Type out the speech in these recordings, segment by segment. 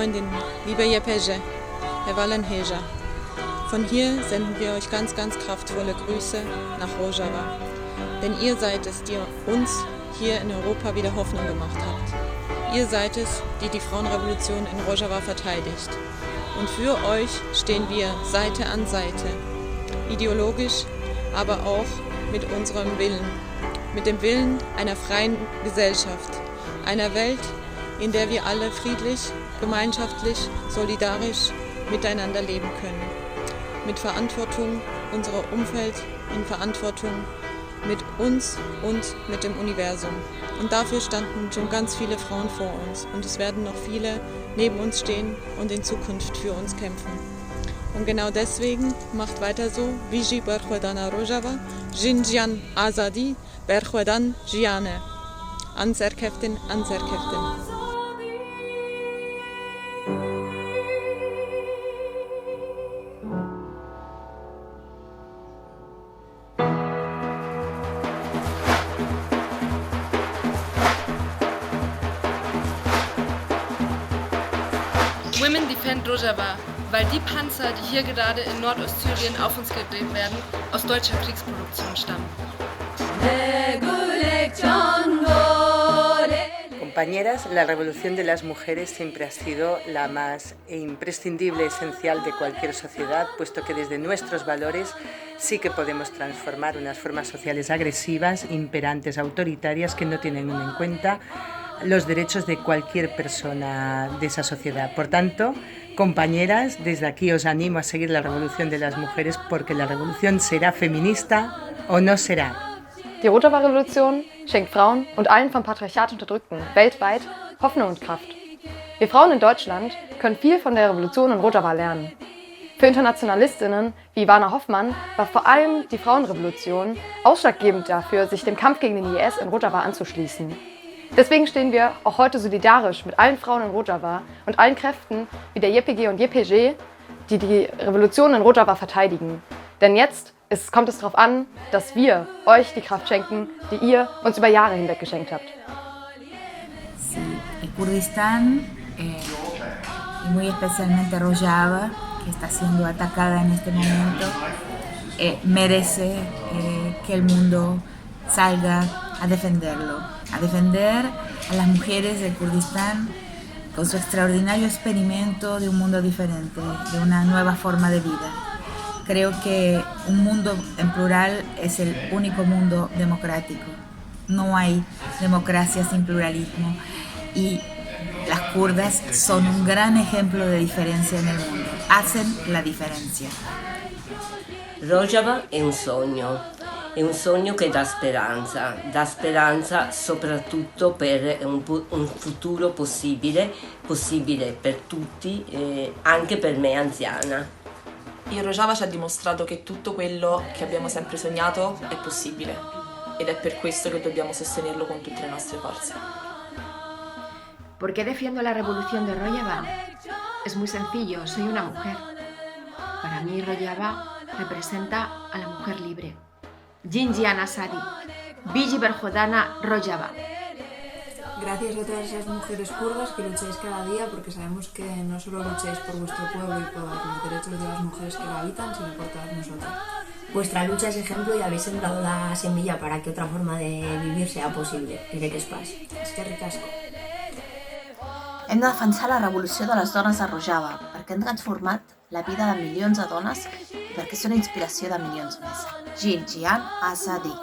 Freundinnen, liebe YPG, Evallen Heja. Von hier senden wir euch ganz, ganz kraftvolle Grüße nach Rojava. Denn ihr seid es, die uns hier in Europa wieder Hoffnung gemacht habt. Ihr seid es, die die Frauenrevolution in Rojava verteidigt. Und für euch stehen wir Seite an Seite. Ideologisch, aber auch mit unserem Willen. Mit dem Willen einer freien Gesellschaft. Einer Welt, in der wir alle friedlich, gemeinschaftlich, solidarisch miteinander leben können. Mit Verantwortung unserer Umwelt, in Verantwortung mit uns und mit dem Universum. Und dafür standen schon ganz viele Frauen vor uns. Und es werden noch viele neben uns stehen und in Zukunft für uns kämpfen. Und genau deswegen macht weiter so, Viji Berkhwedana Rojava, Jinjian Azadi, Berkhwedan Jiane. Anserkeftin, Anserkeftin. Women Defend Rojava, weil die Panzer, die hier gerade in Nordostsyrien auf uns gedreht werden, aus deutscher Kriegsproduktion stammen. Compañeras, la revolución de las mujeres siempre ha sido la más imprescindible, esencial de cualquier sociedad, puesto que desde nuestros valores sí que podemos transformar unas formas sociales agresivas, imperantes, autoritarias, que no tienen en cuenta los derechos de cualquier persona de esa sociedad. Por tanto, compañeras, desde aquí os animo a seguir la revolución de las mujeres, porque la revolución será feminista o no será. Die Rojava-Revolution schenkt Frauen und allen vom Patriarchat Unterdrückten weltweit Hoffnung und Kraft. Wir Frauen in Deutschland können viel von der Revolution in Rojava lernen. Für Internationalistinnen wie Ivana Hoffmann war vor allem die Frauenrevolution ausschlaggebend dafür, sich dem Kampf gegen den IS in Rojava anzuschließen. Deswegen stehen wir auch heute solidarisch mit allen Frauen in Rojava und allen Kräften wie der YPG und YPG, die die Revolution in Rojava verteidigen. Denn jetzt kommt es darauf an, dass wir euch die Kraft schenken, die ihr uns über Jahre hinweg geschenkt habt. Sí, el Kurdistán, y muy especialmente Rojava, que está siendo atacada en este momento, merece que el mundo salga a defenderlo, a defender a las mujeres del Kurdistán con su extraordinario experimento de un mundo diferente, de una nueva forma de vida. Creo que un mundo en plural es el único mundo democrático. No hay democracia sin pluralismo y las kurdas son un gran ejemplo de diferencia en el mundo. Hacen la differenza. Rojava è un sogno che dà speranza soprattutto per un futuro possibile per tutti, anche per me anziana. Il Rojava ci ha dimostrato che tutto quello che abbiamo sempre sognato è possibile ed è per questo che dobbiamo sostenerlo con tutte le nostre forze. ¿Por qué defiendo la revolución de Rojava? Es muy sencillo, soy una mujer. Para mí Rojava representa a la mujer libre. Jinjian Azadi, Viji Berkhwedana Rojava. Gracias a todas esas mujeres kurdas que lucháis cada día, porque sabemos que no solo lucháis por vuestro pueblo y por los derechos de las mujeres que lo habitan, sino por todas nosotras. Vuestra lucha es ejemplo y habéis sembrado la semilla para que otra forma de vivir sea possible. I que es pas. És que ricasco. Hem de defensar la revolució de les dones de Rojava, perquè han transformat la vida de milions de dones i perquè són inspiració de milions més. Jinjian Azadi.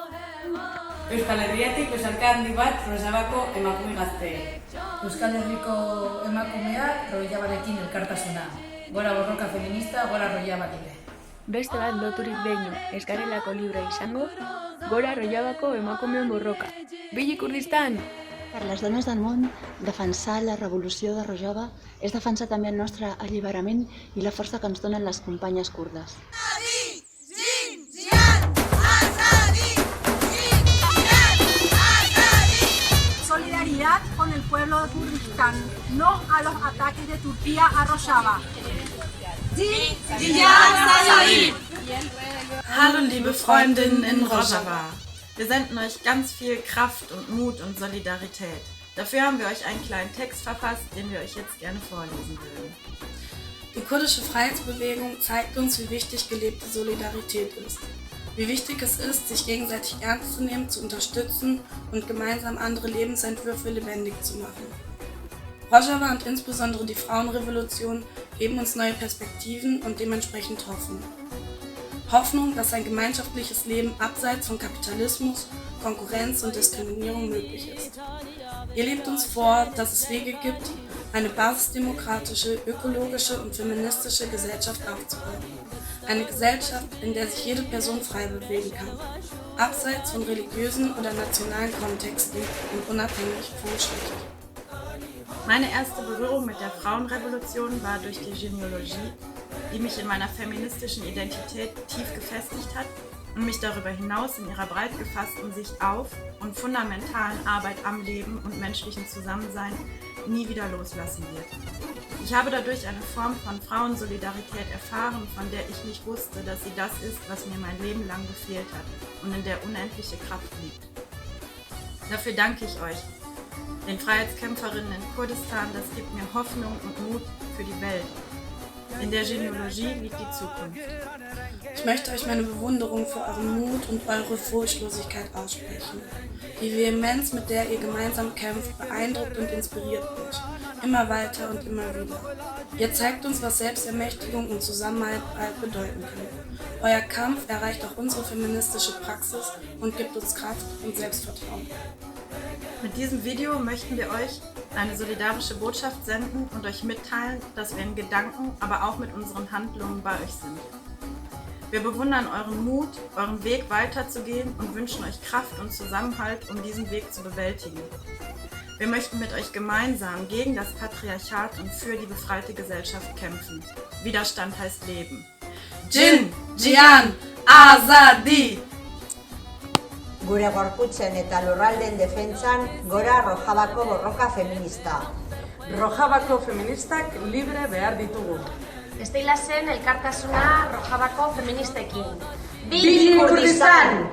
Euskal Herriatik besarka handi bat Rojavako emakume gazteei. Euskal Herriko emakumeak Rojavarekin elkartasuna. Gora borroka feminista, gora Rojava libre. Beste bat loturik behin ez garelako libre izango, gora Rojavako emakumeon borroka. Viji Kurdistan! Per les dones del món, defensar la revolució de Rojava és defensar també el nostre alliberament i la força que ens donen les companyes kurdes. Solidaridad con el pueblo de Kurdistán, no a los ataques de Turquía a Rojava. Hallo liebe Freundinnen in Rojava. Wir senden euch ganz viel Kraft und Mut und Solidarität. Dafür haben wir euch einen kleinen Text verfasst, den wir euch jetzt gerne vorlesen würden. Die kurdische Freiheitsbewegung zeigt uns, wie wichtig gelebte Solidarität ist. Wie wichtig es ist, sich gegenseitig ernst zu nehmen, zu unterstützen und gemeinsam andere Lebensentwürfe lebendig zu machen. Rojava und insbesondere die Frauenrevolution geben uns neue Perspektiven und dementsprechend Hoffnung. Hoffnung, dass ein gemeinschaftliches Leben abseits von Kapitalismus, Konkurrenz und Diskriminierung möglich ist. Ihr lebt uns vor, dass es Wege gibt, eine basisdemokratische, ökologische und feministische Gesellschaft aufzubauen. Eine Gesellschaft, in der sich jede Person frei bewegen kann, abseits von religiösen oder nationalen Kontexten und unabhängig vom Geschlecht. Meine erste Berührung mit der Frauenrevolution war durch die Genealogie, die mich in meiner feministischen Identität tief gefestigt hat und mich darüber hinaus in ihrer breit gefassten Sicht auf und fundamentalen Arbeit am Leben und menschlichen Zusammensein nie wieder loslassen wird. Ich habe dadurch eine Form von Frauensolidarität erfahren, von der ich nicht wusste, dass sie das ist, was mir mein Leben lang gefehlt hat und in der unendliche Kraft liegt. Dafür danke ich euch, den Freiheitskämpferinnen in Kurdistan, das gibt mir Hoffnung und Mut für die Welt. In der Genealogie liegt die Zukunft. Ich möchte euch meine Bewunderung für euren Mut und eure Furchtlosigkeit aussprechen. Die Vehemenz, mit der ihr gemeinsam kämpft, beeindruckt und inspiriert mich. Immer weiter und immer wieder. Ihr zeigt uns, was Selbstermächtigung und Zusammenhalt bedeuten kann. Euer Kampf erreicht auch unsere feministische Praxis und gibt uns Kraft und Selbstvertrauen. Mit diesem Video möchten wir euch eine solidarische Botschaft senden und euch mitteilen, dass wir in Gedanken, aber auch mit unseren Handlungen bei euch sind. Wir bewundern euren Mut, euren Weg weiterzugehen und wünschen euch Kraft und Zusammenhalt, um diesen Weg zu bewältigen. Wir möchten mit euch gemeinsam gegen das Patriarchat und für die befreite Gesellschaft kämpfen. Widerstand heißt Leben. Jin, Jian, Azadi! Gure gorputzen eta lurraldeen defentsan gora Rojavako borroka feminista. Rojavako feministak libre behar ditugu. Esteilazen elkartasuna Rojavako feministekin. Bizi Kurdistan!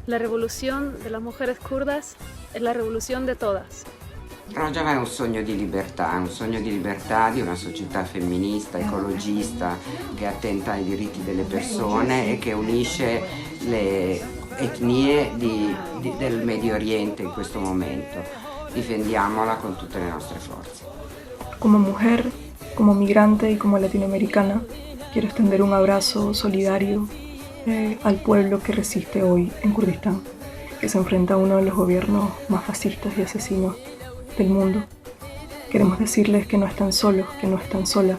La revolución de las mujeres kurdas es la revolución de todas. Rojava è un sogno di libertà di una società femminista, ecologista, che attenta ai diritti delle persone e che unisce le etnie del Medio Oriente in questo momento. Difendiamola con tutte le nostre forze. Como mujer, como migrante y como latinoamericana, quiero extender un abrazo solidario al pueblo que resiste hoy en Kurdistán, que se enfrenta a uno de los gobiernos más fascistas y asesinos del mundo. Queremos decirles que no están solos, que no están solas,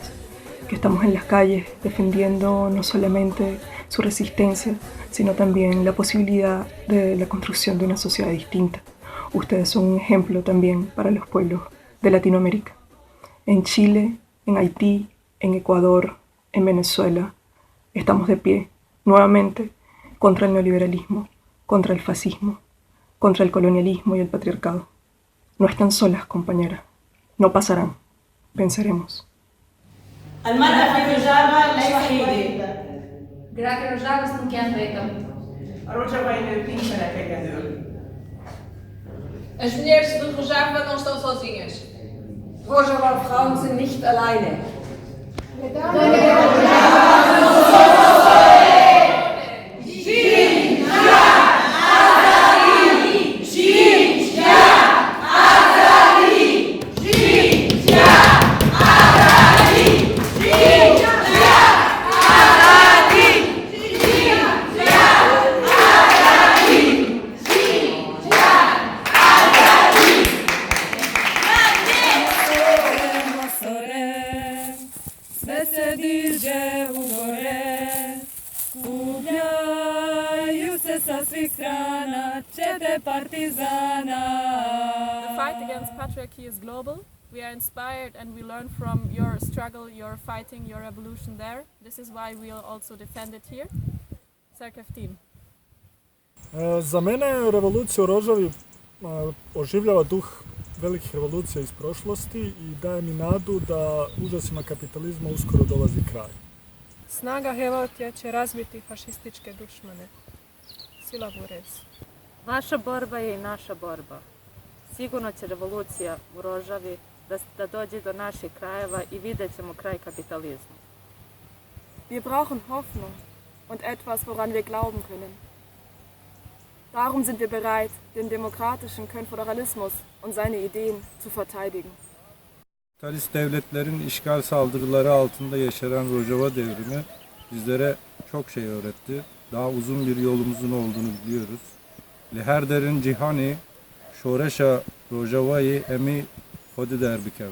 que estamos en las calles defendiendo no solamente su resistencia, sino también la posibilidad de la construcción de una sociedad distinta. Ustedes son un ejemplo también para los pueblos de Latinoamérica. En Chile, en Haití, en Ecuador, en Venezuela, estamos de pie nuevamente contra el neoliberalismo, contra el fascismo, contra el colonialismo y el patriarcado. No están solas, compañeras. No pasarán. Venceremos. المرأة في رجابة ليس وحيدة. Grazie Rojava ist ein Weken. Rojava ainda tem para pegador. As mulheres de Rojava não estão sozinhas. Rojava Frauen sind nicht alleine. The fight against patriarchy is global, We are inspired and we learn from your struggle, your fighting, your revolution there. This is why we'll also defend it here. Sarkeftin. Za mene revolucija u Rožavi oživljava duh velikih revolucija iz prošlosti i daje mi nadu da užasima kapitalizma uskoro dolazi kraj. Snaga revoltija će razbiti fašističke dušmane. Sila Burez. Vaša borba je i naša borba. Sigurno će revolucija u Rožavi da dođe do naših krajeva i vidjet ćemo kraj kapitalizmu. Wir brauchen Hoffnung und etwas, woran wir glauben können. Darum sind wir bereit, den demokratischen Konföderalismus und seine Ideen zu verteidigen. Kapitalist devletlerin işgal saldırıları altında yaşanan Rojava devrimi bizlere çok şey öğretti. Daha uzun bir yolumuzun olduğunu biliyoruz. Liherderin cihani, şoreşa Rojava'yı emi hodi derbikev.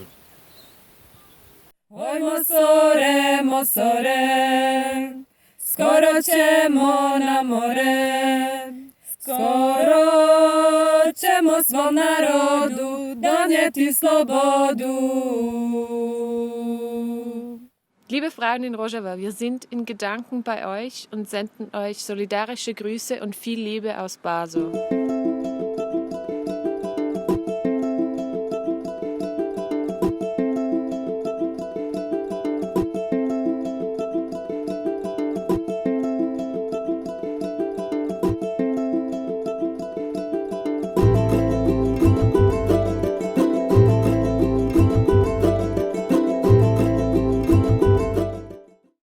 Oj mosore, mosore, skoro ćemo na more, skoro ćemo svom narodu donijeti slobodu. Liebe Frauen in Rojava, wir sind in Gedanken bei euch und senden euch solidarische Grüße und viel Liebe aus Basel.